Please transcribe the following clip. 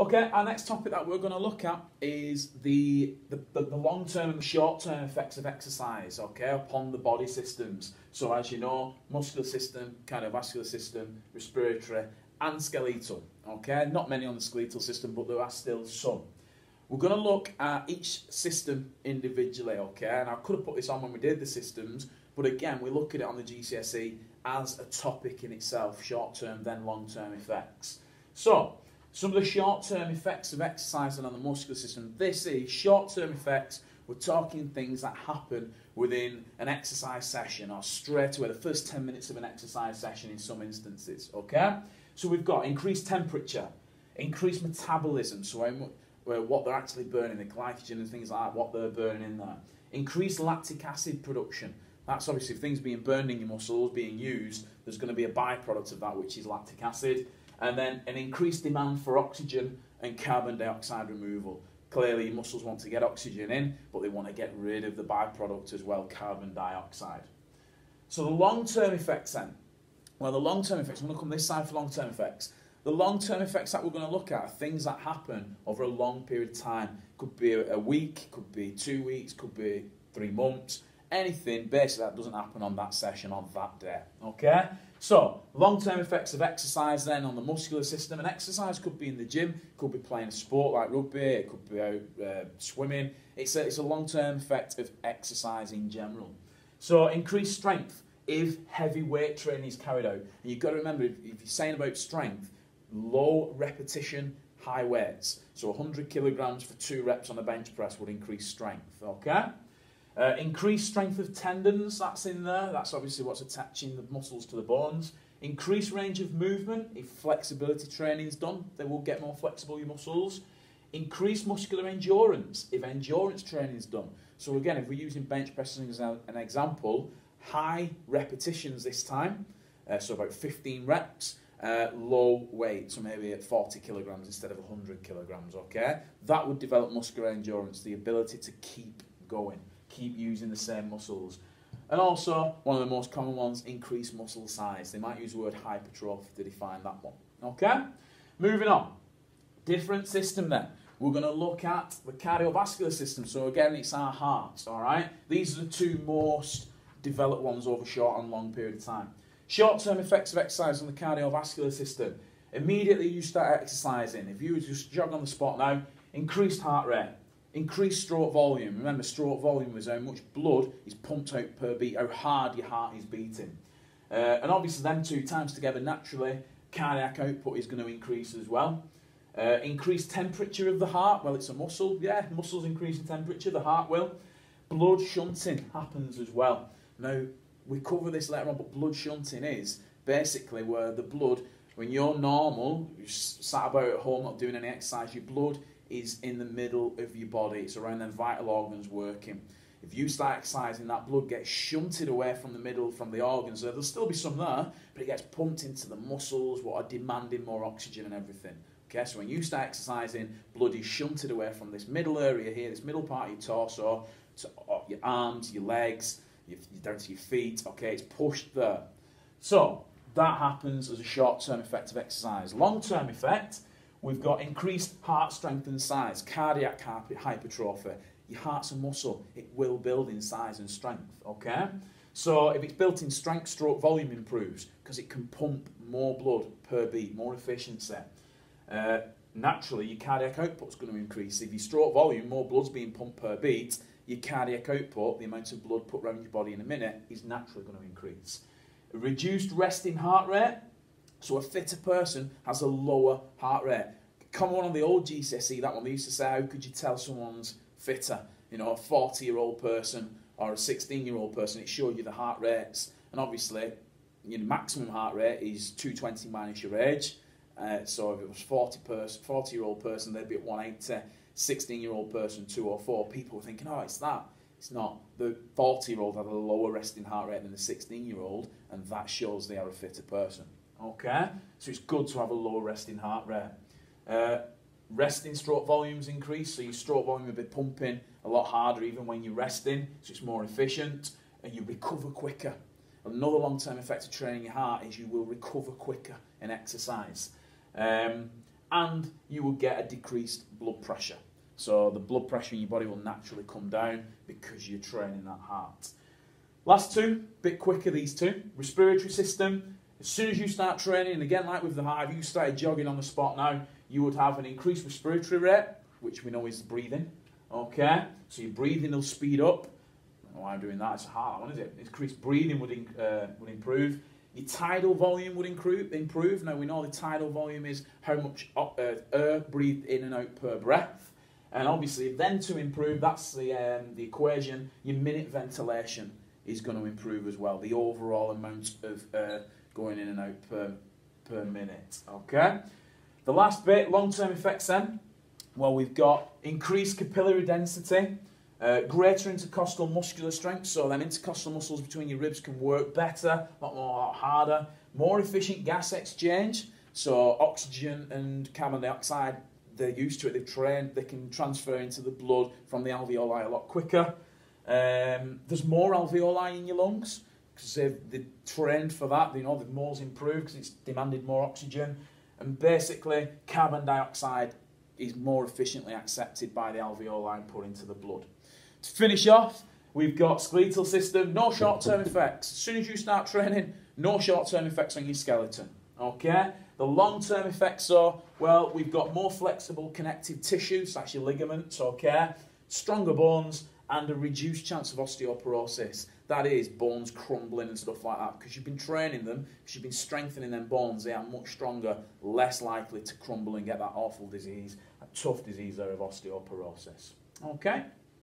Okay, our next topic that we're going to look at is the long-term and the short-term effects of exercise, okay, upon the body systems. So as you know, muscular system, cardiovascular system, respiratory and skeletal, okay. Not many on the skeletal system, but there are still some. We're going to look at each system individually, okay, and I could have put this on when we did the systems, but again, we look at it on the GCSE as a topic in itself, short-term then long-term effects. So, some of the short-term effects of exercising on the muscular system. This is short-term effects. We're talking things that happen within an exercise session or straight away, the first 10 minutes of an exercise session in some instances, okay? So we've got increased temperature, increased metabolism, so what they're actually burning, the glycogen and things like that, what they're burning in there. Increased lactic acid production. That's obviously things being burned in your muscles, being used, there's going to be a byproduct of that, which is lactic acid. And then an increased demand for oxygen and carbon dioxide removal. Clearly, your muscles want to get oxygen in, but they want to get rid of the byproduct as well, carbon dioxide. So the long-term effects then. Well, the long-term effects, I'm going to come this side for long-term effects. The long-term effects that we're going to look at are things that happen over a long period of time. Could be a week, could be 2 weeks, could be 3 months. Anything basically that doesn't happen on that session on that day, okay? So, long-term effects of exercise then on the muscular system. And exercise could be in the gym, could be playing a sport like rugby, it could be out swimming. It's a long-term effect of exercise in general. So, increased strength if heavy weight training is carried out. And you've got to remember, if you're saying about strength, low repetition, high weights. So 100 kilograms for 2 reps on a bench press would increase strength, okay? Increased strength of tendons, that's in there. That's obviously what's attaching the muscles to the bones. Increased range of movement. If flexibility training is done, they will get more flexible, your muscles. Increased muscular endurance, if endurance training is done. So again, if we're using bench pressing as an example, high repetitions this time, so about 15 reps, low weight, so maybe at 40 kilograms instead of 100 kilograms, okay? That would develop muscular endurance, the ability to keep going. Keep using the same muscles. And also, one of the most common ones, increased muscle size. They might use the word hypertrophy to define that one. Okay? Moving on. Different system then. We're going to look at the cardiovascular system. So again, it's our hearts, all right? These are the two most developed ones over short and long period of time. Short-term effects of exercise on the cardiovascular system. Immediately you start exercising. If you just jog on the spot now, increased heart rate. Increased stroke volume. Remember, stroke volume is how much blood is pumped out per beat, how hard your heart is beating. And obviously them two times together, naturally, cardiac output is going to increase as well. Increased temperature of the heart. Well, it's a muscle. Yeah, muscles increase in temperature, the heart will. Blood shunting happens as well. Now, we cover this later on, but blood shunting is basically where the blood, when you're normal, you're sat about at home not doing any exercise, your blood is in the middle of your body. It's around them vital organs working. If you start exercising, that blood gets shunted away from the middle, from the organs. So there'll still be some there, but it gets pumped into the muscles, what are demanding more oxygen and everything. Okay, so when you start exercising, blood is shunted away from this middle area here, this middle part of your torso, to your arms, your legs, down to your feet. Okay, it's pushed there. So that happens as a short-term effect of exercise. Long-term effect, we've got increased heart strength and size, cardiac hypertrophy. Your heart's a muscle. It will build in size and strength, okay? So if it's built in strength, stroke volume improves because it can pump more blood per beat, more efficiency. Naturally, your cardiac output's going to increase. If your stroke volume, more blood's being pumped per beat, your cardiac output, the amount of blood put around your body in a minute, is naturally going to increase. A reduced resting heart rate. So a fitter person has a lower heart rate. Come on the old GCSE, that one, they used to say, how could you tell someone's fitter? You know, a 40-year-old person or a 16-year-old person, it showed you the heart rates. And obviously, your maximum heart rate is 220 minus your age. So if it was 40-year-old person, they'd be at 180. 16-year-old person, 204. People were thinking, oh, it's that. It's not. The 40-year-old had a lower resting heart rate than the 16-year-old, and that shows they are a fitter person. Okay? So it's good to have a lower resting heart rate. Resting stroke volumes increase, so your stroke volume will be pumping a lot harder even when you're resting, so it's more efficient, and you recover quicker. Another long-term effect of training your heart is you will recover quicker in exercise. and you will get a decreased blood pressure. So the blood pressure in your body will naturally come down because you're training that heart. Last two, bit quicker these two. Respiratory system. As soon as you start training, and again like with the heart, if you started jogging on the spot now, you would have an increased respiratory rate, which we know is breathing. Okay, so your breathing will speed up. I don't know why I'm doing that, it's a hard one, is it? Increased breathing would improve. Your tidal volume would improve. Now we know the tidal volume is how much air breathed in and out per breath. And obviously then to improve, that's the equation, your minute ventilation is going to improve as well. The overall amount of air going in and out per minute. Okay? The last bit, long-term effects then. Well, we've got increased capillary density, greater intercostal muscular strength, so then intercostal muscles between your ribs can work better, a lot harder. More efficient gas exchange, so oxygen and carbon dioxide, they're used to it, they've trained, they can transfer into the blood from the alveoli a lot quicker. There's more alveoli in your lungs, because they've trained for that, you know, the more's improved because it's demanded more oxygen. And basically, carbon dioxide is more efficiently accepted by the alveoli and put into the blood. To finish off, we've got skeletal system, no short-term effects. As soon as you start training, no short-term effects on your skeleton. Okay? The long-term effects are, well, we've got more flexible connective tissue, so that's your ligaments, okay? Stronger bones, and a reduced chance of osteoporosis. That is, bones crumbling and stuff like that. Because you've been training them, because you've been strengthening them bones, they are much stronger, less likely to crumble and get that awful disease, a tough disease there of osteoporosis. Okay?